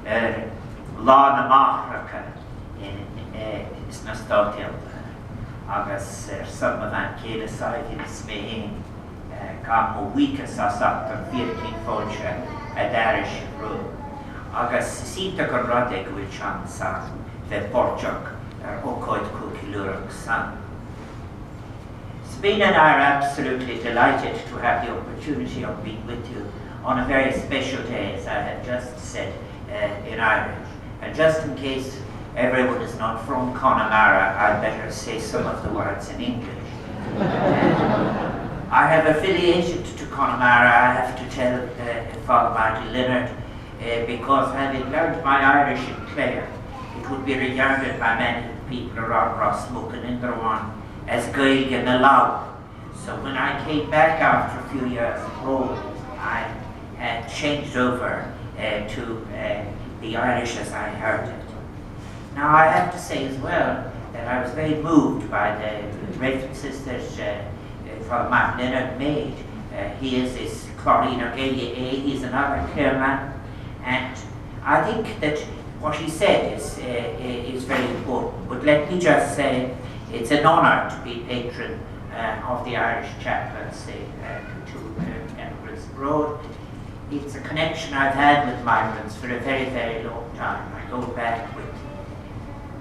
lá na máthracha is na státil agus sama van céile said in Spain gan mo wikas as after 14 fóilse a darish ro agus sínta go rade gwyl chan san fe borjog ocoid cúcilúrach san. Spain and I are absolutely delighted to have the opportunity of being with you on a very special day, as I have just said in Irish. And just in case everyone is not from Connemara, I'd better say some of the words in English. I have affiliated to Connemara, I have to tell Father Marty Leonard, because having learned my Irish in Clare, it would be regarded by many people around Rossmook and Inderwan as Gaelic and allowed. So when I came back after a few years abroad, I changed over to the Irish as I heard it. Now I have to say as well that I was very moved by the references that Father Martin Leonard made. He is this Chlorine or Gaelic, he's another Clare man, and I think that what he said is very important. But let me just say, it's an honour to be patron of the Irish chaplaincy to immigrants abroad. It's a connection I've had with migrants for a very, very long time. I go back with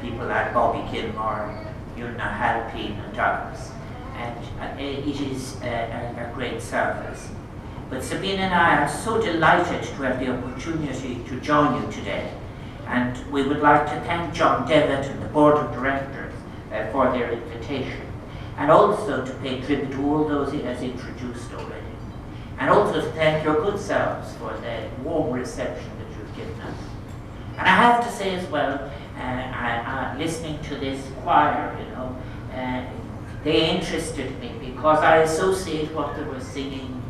people like Bobby Gilmore, Yuna Halpine and others. And it is a great service. But Sabine and I are so delighted to have the opportunity to join you today. And we would like to thank John Devitt and the Board of Directors for their invitation, and also to pay tribute to all those he has introduced already, and also to thank your good selves for the warm reception that you've given us. And I have to say as well, listening to this choir, they interested me because I associate what they were singing,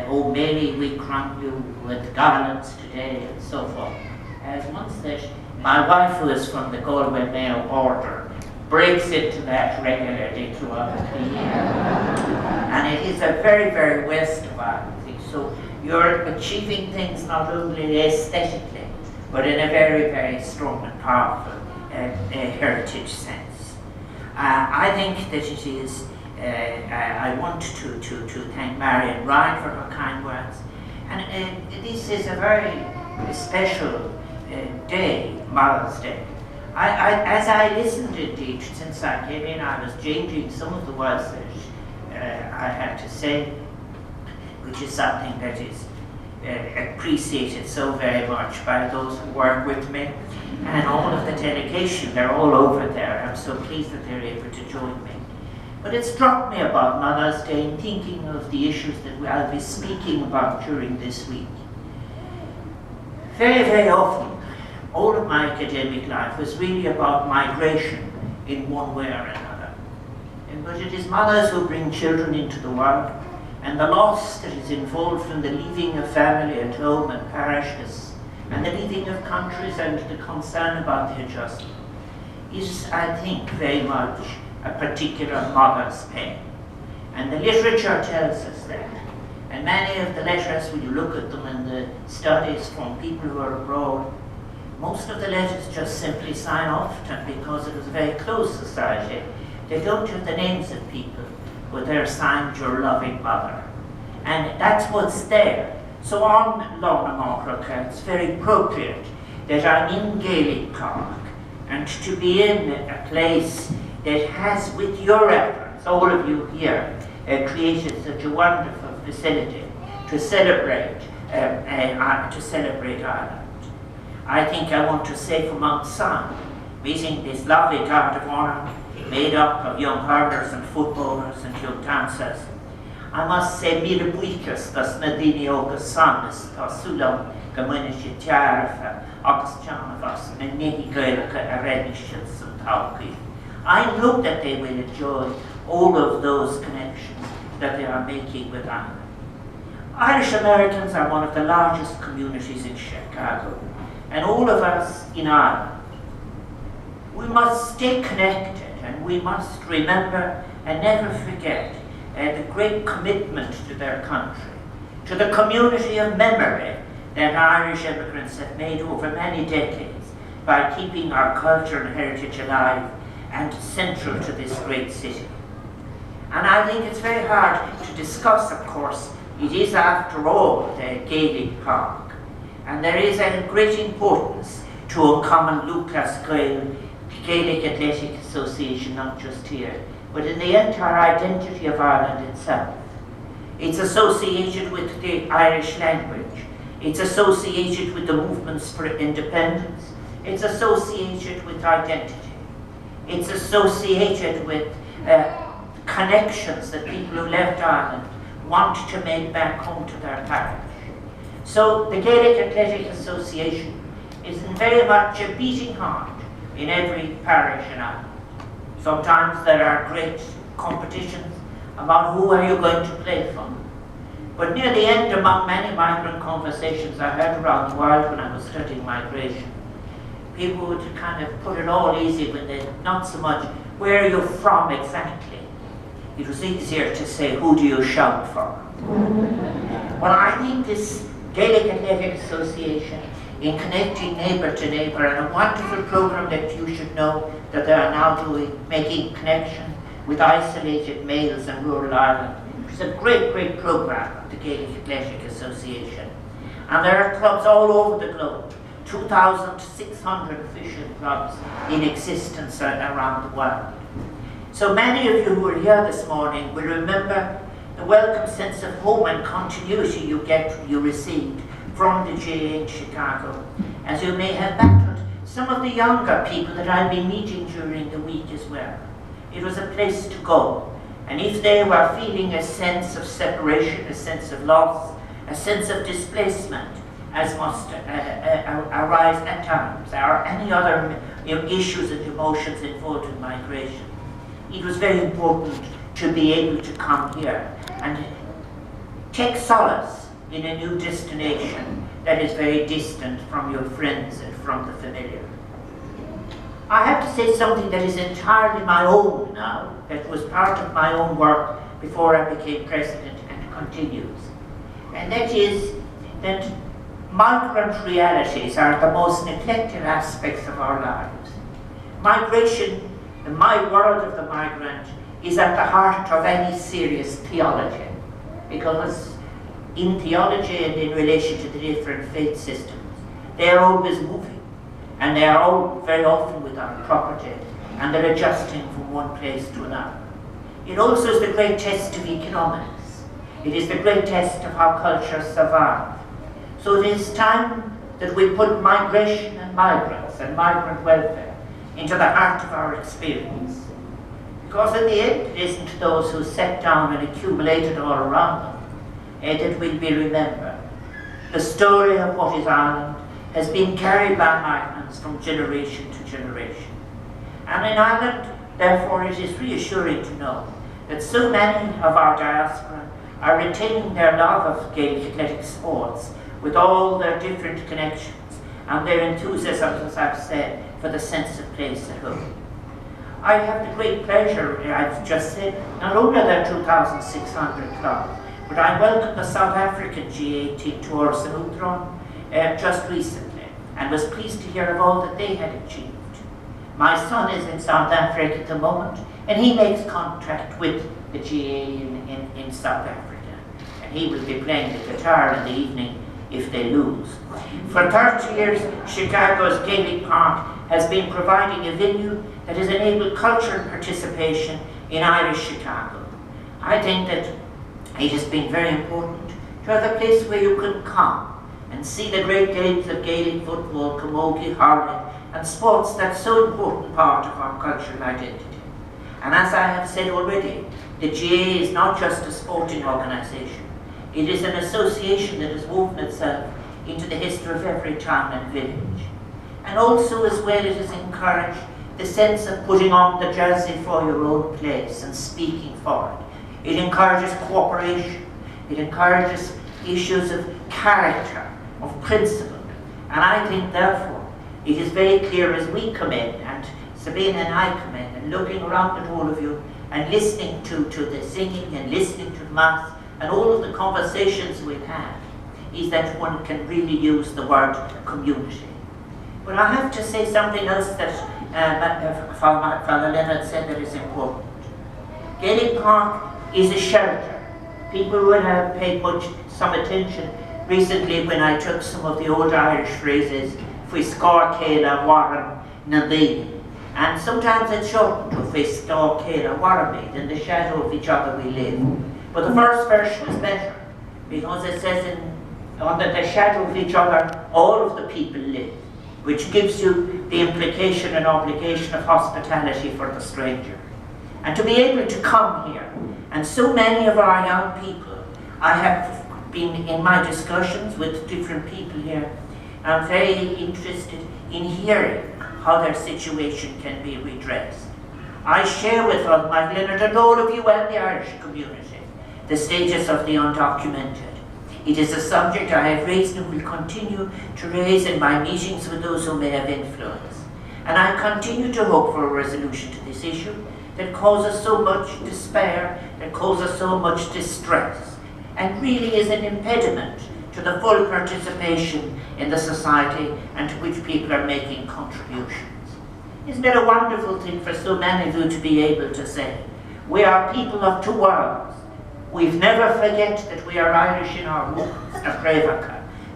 "O Mary, we crown you," with Gaelics today and so forth. As once that my wife, who is from the Galway Mayo order, breaks into that regularly throughout the year. And it is a very, very West of Ireland thing. So you're achieving things not only aesthetically, but in a very, very strong and powerful heritage sense. I think that it is, I want to thank Marion Ryan for her kind words. And this is a very special day, Mother's Day. As I listened indeed, since I came in, I was changing some of the words that I had to say, which is something that is appreciated so very much by those who work with me. And all of the delegation, they're all over there. I'm so pleased that they're able to join me. But it struck me about Mother's Day in thinking of the issues that I'll be speaking about during this week. Very, very often, all of my academic life was really about migration in one way or another. But it is mothers who bring children into the world, and the loss that is involved in the leaving of family and home and parishes, and the leaving of countries and the concern about the adjustment, is, I think, very much a particular mother's pain. And the literature tells us that. And many of the letters, when you look at them in the studies from people who are abroad, most of the letters just simply sign off, and because it was a very close society, they don't have the names of people, but they're signed "Your loving mother." And that's what's there. So on Lorna Máthracha, it's very appropriate that I'm in Gaelic Park, and to be in a place that has, with your efforts, all of you here, created such a wonderful facility to celebrate Ireland. I think I want to say from outside, meeting this lovely guard of honour, made up of young hurlers and footballers and young dancers, I must say, mille buicas das nadini agus sanas tá sulam gamuna si tiarafa agus janavas na nehi gaelica a renishans and tauki. I know that they will enjoy all of those connections that they are making with Ireland. Irish Americans are one of the largest communities in Chicago, and all of us in Ireland, we must stay connected, and we must remember and never forget the great commitment to their country, to the community of memory that Irish immigrants have made over many decades by keeping our culture and heritage alive and central to this great city. And I think it's very hard to discuss, of course. It is, after all, the Gaelic park. And there is a great importance to a common Lucas Gael, the Gaelic Athletic Association, not just here, but in the entire identity of Ireland itself. It's associated with the Irish language. It's associated with the movements for independence. It's associated with identity. It's associated with connections that people who left Ireland want to make back home to their parish. So the Gaelic Athletic Association is very much a beating heart in every parish in Ireland. Sometimes there are great competitions about who are you going to play for. But near the end, among many migrant conversations I heard around the world when I was studying migration, people would kind of put it all easy when they, not so much, where are you from exactly? It was easier to say, who do you shout for? Well, I think this Gaelic Athletic Association, in connecting neighbour to neighbour, and a wonderful programme that you should know that they are now doing, making connection with isolated males in rural Ireland. It's a great, great programme of the Gaelic Athletic Association. And there are clubs all over the globe, 2,600 official clubs in existence around the world. So many of you who are here this morning will remember the welcome sense of home and continuity you received from the GA in Chicago, as you may have battled some of the younger people that I'll be meeting during the week as well. It was a place to go, and if they were feeling a sense of separation, a sense of loss, a sense of displacement, as must arise at times, or any other issues and emotions involved in migration, it was very important to be able to come here and take solace in a new destination that is very distant from your friends and from the familiar. I have to say something that is entirely my own now, that was part of my own work before I became president and continues. And that is that migrant realities are the most neglected aspects of our lives. Migration, the world of the migrant, is at the heart of any serious theology, because in theology and in relation to the different faith systems, they are always moving, and they are all very often without property, and they're adjusting from one place to another. It also is the great test of economics. It is the great test of how cultures survive. So it is time that we put migration and migrants and migrant welfare into the heart of our experience. Because in the end, it isn't those who sat down and accumulated all around them that will be remembered. The story of what is Ireland has been carried by migrants from generation to generation. And in Ireland, therefore, it is reassuring to know that so many of our diaspora are retaining their love of Gaelic athletic sports with all their different connections and their enthusiasm, as I've said, for the sense of place at home. I have the great pleasure, I've just said, not only are there 2,600 clubs, but I welcomed the South African GA team to our Sanutron just recently, and was pleased to hear of all that they had achieved. My son is in South Africa at the moment, and he makes contact with the GA in South Africa, and he will be playing the guitar in the evening if they lose. For 30 years, Chicago's Gaelic Park has been providing a venue that has enabled culture and participation in Irish Chicago. I think that it has been very important to have a place where you can come and see the great games of Gaelic football, camogie, hurling, and sports that's so important part of our cultural identity. And as I have said already, the GA is not just a sporting organisation. It is an association that has woven itself into the history of every town and village. And also as well, it has encouraged the sense of putting on the jersey for your own place and speaking for it. It encourages cooperation. It encourages issues of character, of principle. And I think, therefore, it is very clear as we come in, and Sabine and I come in, and looking around at all of you, and listening to the singing, and listening to the mass, and all of the conversations we've had, is that one can really use the word community. But I have to say something else that Father Leonard said that is important. Gaelic Park is a shelter. People would have paid some attention recently when I took some of the old Irish phrases, Fwiscar Céile Warren Nadine. And sometimes it's shortened to Fwiscar Céile Warren, in the shadow of each other we live. But the first version is better, because it says under the shadow of each other all of the people live, which gives you the implication and obligation of hospitality for the stranger. And to be able to come here, and so many of our young people, I have been in my discussions with different people here, I'm very interested in hearing how their situation can be redressed. I share with Mike Leonard and all of you and the Irish community the status of the undocumented. It is a subject I have raised and will continue to raise in my meetings with those who may have influence. And I continue to hope for a resolution to this issue that causes so much despair, that causes so much distress, and really is an impediment to the full participation in the society and to which people are making contributions. Isn't it a wonderful thing for so many of you to be able to say, we are people of two worlds. We've never forget that we are Irish in our roots,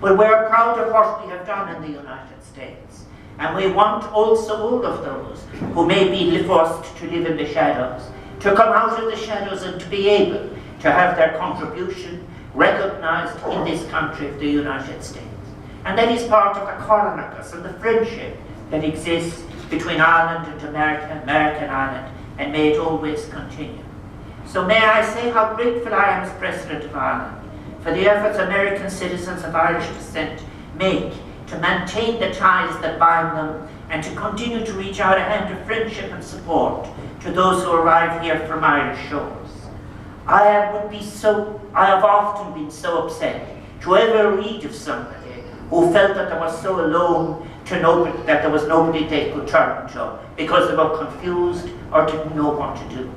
but we're proud of what we have done in the United States. And we want also all of those who may be forced to live in the shadows to come out of the shadows and to be able to have their contribution recognized in this country of the United States. And that is part of the Coronacus and the friendship that exists between Ireland and America, America and Ireland, and may it always continue. So may I say how grateful I am as President of Ireland for the efforts American citizens of Irish descent make to maintain the ties that bind them and to continue to reach out a hand of friendship and support to those who arrive here from Irish shores. I have often been so upset to ever read of somebody who felt that they were so alone that there was nobody they could turn to because they were confused or didn't know what to do.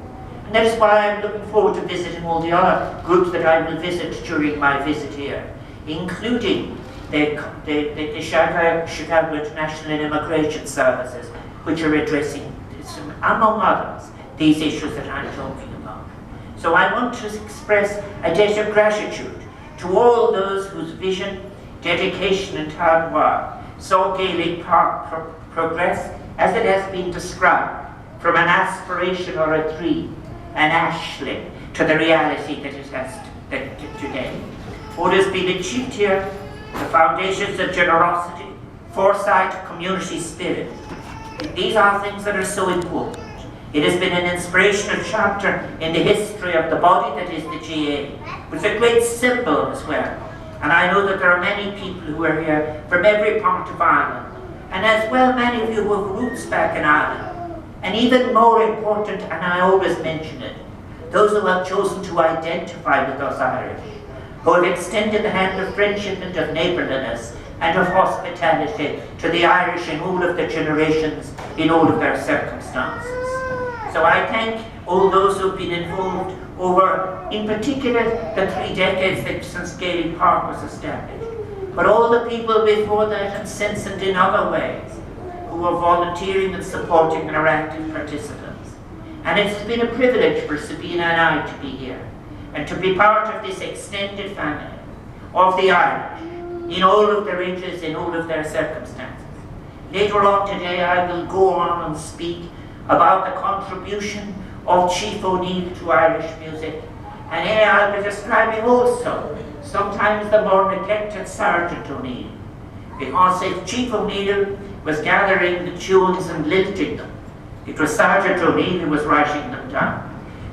And that is why I'm looking forward to visiting all the other groups that I will visit during my visit here, including the Chicago International and Immigration Services, which are addressing, among others, these issues that I'm talking about. So I want to express a debt of gratitude to all those whose vision, dedication and hard work saw Gaelic Park progress as it has been described, from an aspiration or a dream, an ashling, to the reality that it has today. What has been achieved here, the foundations of generosity, foresight, community spirit, these are things that are so important. It has been an inspirational chapter in the history of the body that is the GA. It's a great symbol as well. And I know that there are many people who are here from every part of Ireland. And as well, many of you who have roots back in Ireland. And even more important, and I always mention it, those who have chosen to identify with us Irish, who have extended the hand of friendship and of neighbourliness and of hospitality to the Irish in all of their generations, in all of their circumstances. So I thank all those who have been involved over, in particular, the 3 decades since Gaelic Park was established, but all the people before that and since and in other ways who are volunteering and supporting and are active participants. And it's been a privilege for Sabina and I to be here and to be part of this extended family of the Irish in all of their ages, in all of their circumstances. Later on today I will go on and speak about the contribution of Chief O'Neill to Irish music, and here I'll be describing also sometimes the more neglected Sergeant O'Neill, because if Chief O'Neill was gathering the tunes and lilting them, it was Sergeant O'Neill who was writing them down.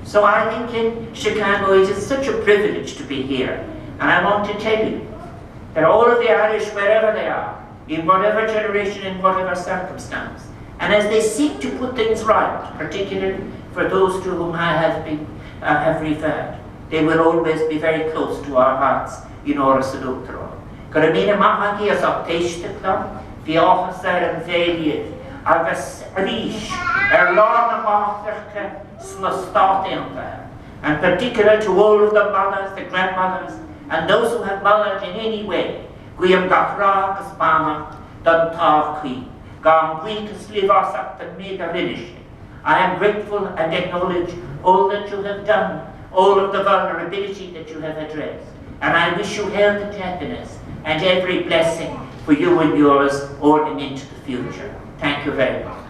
So I think in Chicago it is such a privilege to be here, and I want to tell you that all of the Irish, wherever they are, in whatever generation, in whatever circumstance, and as they seek to put things right, particularly for those to whom I have referred, they will always be very close to our hearts in Oras and Uachtaráin. Garamina mahagi as optishtiklam, the officer and valiant, agus rish, lorna machterke, smastat in there. And particular to all of the mothers, the grandmothers, and those who have mullered in any way, Guiam Gafra as Bama, Dun Tarqui, Gam Greekus Livosat and Mega Vinish. I am grateful and acknowledge all that you have done, all of the vulnerability that you have addressed. And I wish you health and happiness and every blessing for you and yours all into the future. Thank you very much.